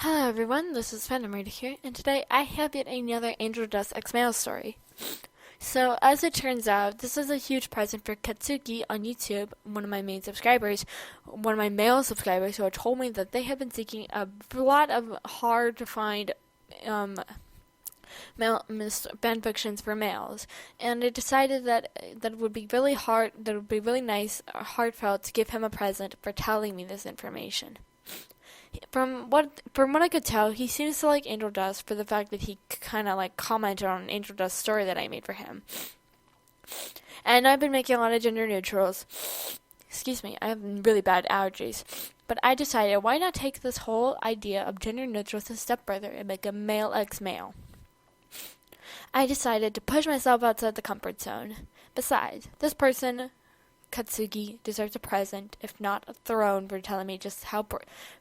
Hello everyone, this is Phantom Reader here, and today I have yet another Angel Dust X Mail story. So, as it turns out, this is a huge present for Katsuki on YouTube, one of my main subscribers, one of my male subscribers who had told me that they have been seeking a lot of hard to find male fan fictions for males, and I decided that it would be really hard, that it would be really nice, heartfelt to give him a present for telling me this information. From what I could tell, he seems to like Angel Dust for the fact that he kind of like commented on an Angel Dust story that I made for him. And I've been making a lot of gender neutrals. Excuse me, I have really bad allergies. But I decided, why not take this whole idea of gender neutrals a step further and make a male X male? I decided to push myself outside the comfort zone. Besides, this person, Katsuki, deserves a present, if not a throne, for telling me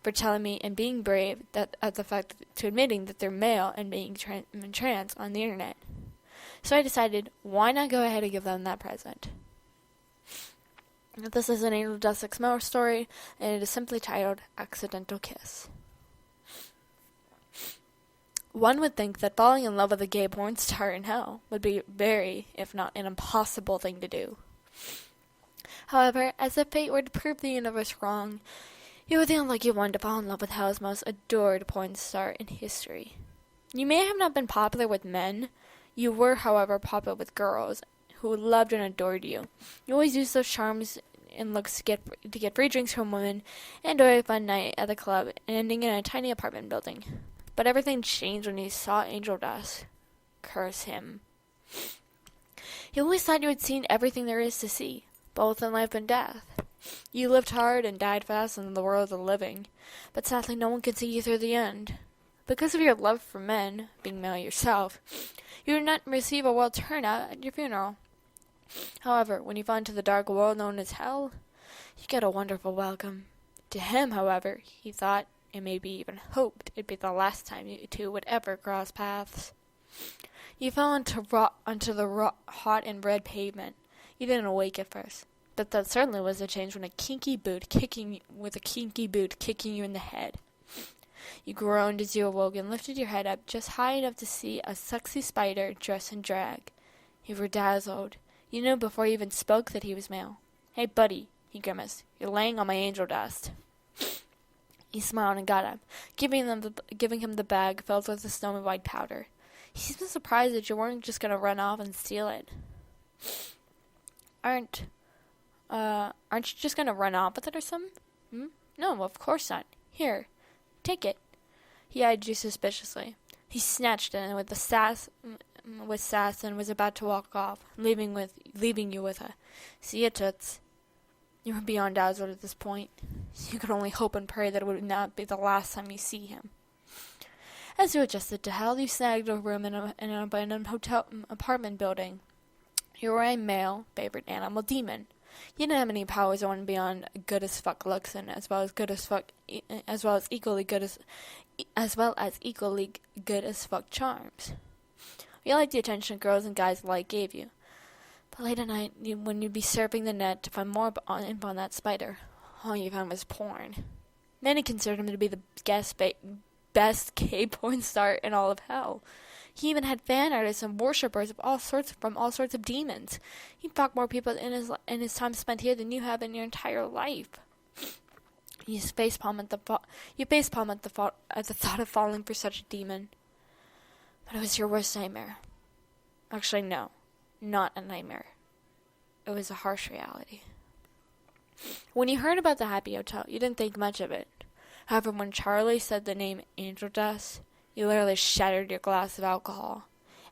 for telling me and being brave that at the fact to admitting that they're male and being trans on the internet. So I decided, why not go ahead and give them that present? This is an Angel Dust X Mail story, and it is simply titled "Accidental Kiss." One would think that falling in love with a gay porn star in hell would be very, if not an impossible thing to do. However, as if fate were to prove the universe wrong, you were the unlucky one to fall in love with hell's most adored porn star in history. You may have not been popular with men. You were, however, popular with girls who loved and adored you. You always used those charms and looks to get free drinks from women and enjoy a fun night at the club, ending in a tiny apartment building. But everything changed when you saw Angel Dust. Curse him. You always thought you had seen everything there is to see, both in life and death. You lived hard and died fast in the world of the living, but sadly no one could see you through the end. Because of your love for men, being male yourself, you did not receive a well turnout at your funeral. However, when you fall into the dark world known as hell, you get a wonderful welcome. To him, however, he thought, and maybe even hoped, it'd be the last time you two would ever cross paths. You fell onto the hot and red pavement. You didn't awake at first, but that certainly was a change when a kinky boot kicking you in the head. You groaned as you awoke and lifted your head up just high enough to see a sexy spider dressed in drag. You were dazzled. You knew before he even spoke that he was male. "Hey, buddy," he grimaced. "You're laying on my angel dust." He smiled and got up, giving him the bag filled with the snowy white powder. He seemed surprised that you weren't just going to run off and steal it. Aren't you just going to run off with it or something? No, of course not. Here, take it. He eyed you suspiciously. He snatched it with sass and was about to walk off, leaving you with a "See ya, toots." You were beyond dazzled at this point. You could only hope and pray that it would not be the last time you see him. As you adjusted to hell, you snagged a room in an abandoned apartment building. You were a male favorite animal demon. You didn't have any powers on beyond good as fuck looks, and as well as equally good as fuck charms. You liked the attention girls and guys alike gave you. But late at night, when you'd be surfing the net to find more info on that spider, all you found was porn. Many considered him to be the best gay porn star in all of hell. He even had fan artists and worshippers of all sorts of demons. He fucked more people in his time spent here than you have in your entire life. You facepalm at the thought of falling for such a demon. But it was your worst nightmare. Actually, no, not a nightmare. It was a harsh reality. When you heard about the Happy Hotel, you didn't think much of it. However, when Charlie said the name Angel Dust, you literally shattered your glass of alcohol.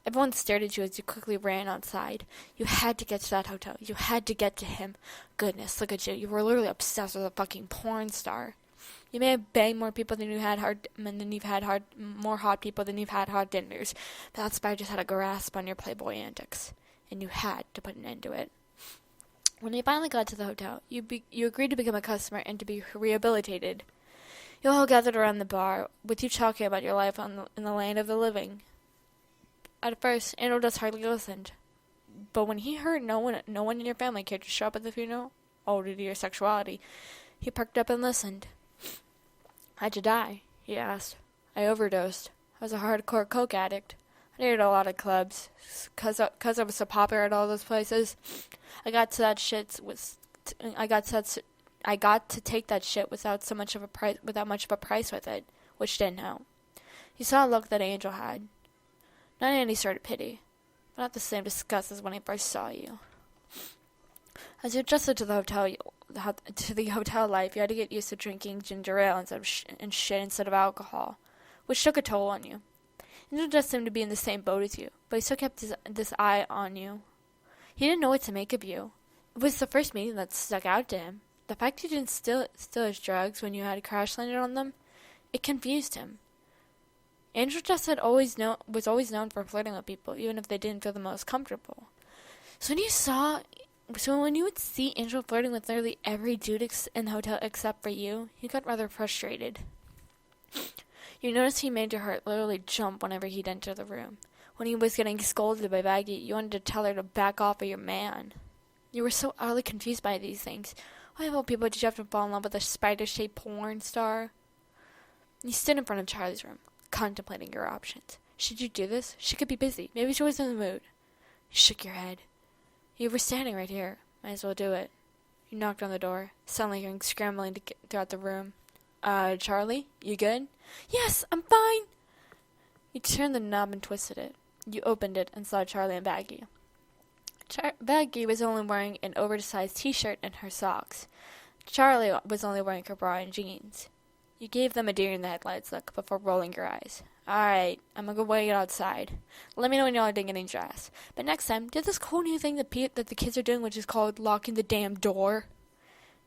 Everyone stared at you as you quickly ran outside. You had to get to that hotel. You had to get to him. Goodness, look at you. You were literally obsessed with a fucking porn star. You may have banged more people than you've had more hot people than you've had hot dinners. But that spider just had a grasp on your Playboy antics, and you had to put an end to it. When you finally got to the hotel, you agreed to become a customer and to be rehabilitated. You all gathered around the bar, with you talking about your life in the land of the living. At first, Angel Dust hardly listened, but when he heard no one in your family cared to show up at the funeral, owed to your sexuality, he perked up and listened. "How'd you die?" he asked. I overdosed. I was a hardcore coke addict. I did a lot of clubs. Cause I was so popular at all those places. I got to that shit with, I got to take that shit without much of a price with it, which didn't help. He saw a look that Angel had. Not any sort of pity, but not the same disgust as when he first saw you. As you adjusted to the hotel life, you had to get used to drinking ginger ale and shit instead of alcohol, which took a toll on you. Angel just seemed to be in the same boat as you, but he still kept this eye on you. He didn't know what to make of you. It was the first meeting that stuck out to him. The fact you didn't steal his drugs when you had crash landed on them, it confused him. Angel just was always known for flirting with people, even if they didn't feel the most comfortable. So when you would see Angel flirting with literally every dude in the hotel except for you, he got rather frustrated. You noticed he made your heart literally jump whenever he'd enter the room. When he was getting scolded by Maggie, you wanted to tell her to back off of your man. You were so utterly confused by these things. Why of all people did you have to fall in love with a spider-shaped porn star? You stood in front of Charlie's room, contemplating your options. Should you do this? She could be busy. Maybe she was in the mood. You shook your head. You were standing right here. Might as well do it. You knocked on the door, suddenly hearing scrambling to get throughout the room. Charlie? You good? Yes, I'm fine. You turned the knob and twisted it. You opened it and saw Charlie and Baggy. Baggy was only wearing an oversized t-shirt and her socks. Charlie was only wearing her bra and jeans. You gave them a deer-in-the-headlights look before rolling your eyes. Alright, I'm gonna go wait outside. Let me know when y'all are done getting dressed. But next time, do this cool new thing that the kids are doing, which is called locking the damn door.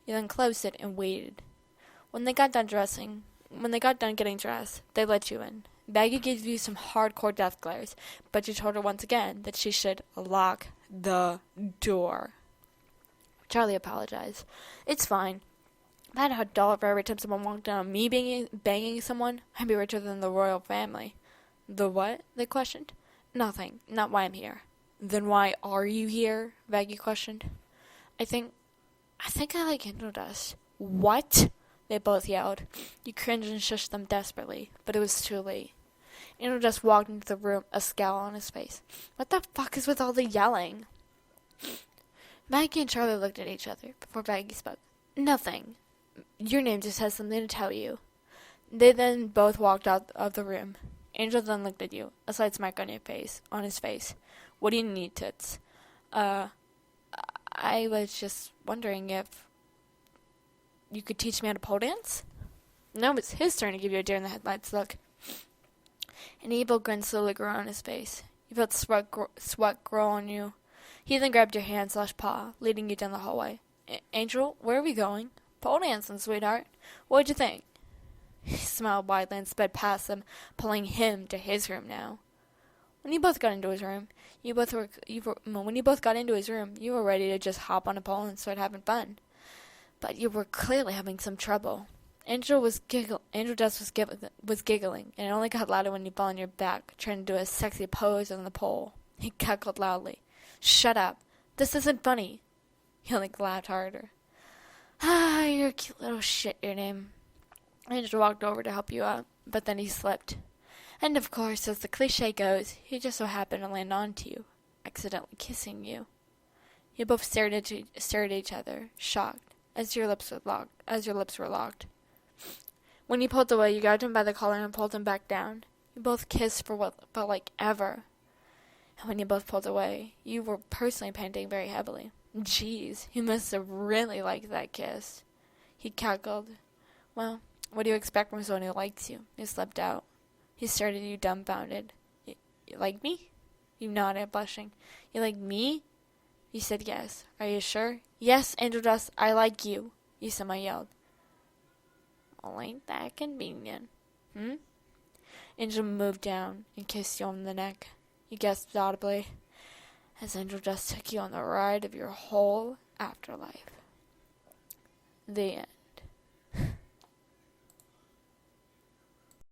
You then closed it and waited. When they got done getting dressed, they let you in. Baggy gave you some hardcore death glares, but you told her once again that she should lock the door. Charlie apologized. It's fine. If I had $1 for every time someone walked in on me banging someone, I'd be richer than the royal family. The what? They questioned. Nothing. Not why I'm here. Then why are you here? Baggy questioned. I think I like Angel Dust. What? They both yelled. You cringed and shushed them desperately, but it was too late. Angel Dust walked into the room, a scowl on his face. What the fuck is with all the yelling? Maggie and Charlie looked at each other before Maggie spoke. Nothing. Your name just has something to tell you. They then both walked out of the room. Angel then looked at you, a slight smirk on his face. What do you need, Toots? I was just wondering if you could teach me how to pole dance? Now it's his turn to give you a deer-in-the-headlights look. An evil grin slowly grew on his face. You felt sweat grow on you. He then grabbed your hand/paw, leading you down the hallway. Angel, where are we going? Pole dancing, sweetheart. What'd you think? He smiled widely and sped past them, pulling him to his room now. When you both got into his room, you were ready to just hop on a pole and start having fun. But you were clearly having some trouble. Angel Dust was giggling, and it only got louder when you fell on your back, trying to do a sexy pose on the pole. He cackled loudly. Shut up. This isn't funny. He only laughed harder. Ah, you're a cute little shit, your name. Angel walked over to help you out, but then he slipped. And of course, as the cliche goes, he just so happened to land onto you, accidentally kissing you. You both stared at each other, shocked, as your lips were locked. When he pulled away, you grabbed him by the collar and pulled him back down. You both kissed for what felt like ever. And when you both pulled away, you were personally panting very heavily. Jeez, you must have really liked that kiss. He cackled. Well, what do you expect from someone who likes you? You slipped out. He stared at you dumbfounded. You like me? You nodded, blushing. You like me? You said yes. Are you sure? Yes, Angel Dust, I like you. You semi-yelled. Well, ain't that convenient? Angel moved down and kissed you on the neck. You gasped audibly, as Angel Dust took you on the ride of your whole afterlife. The end.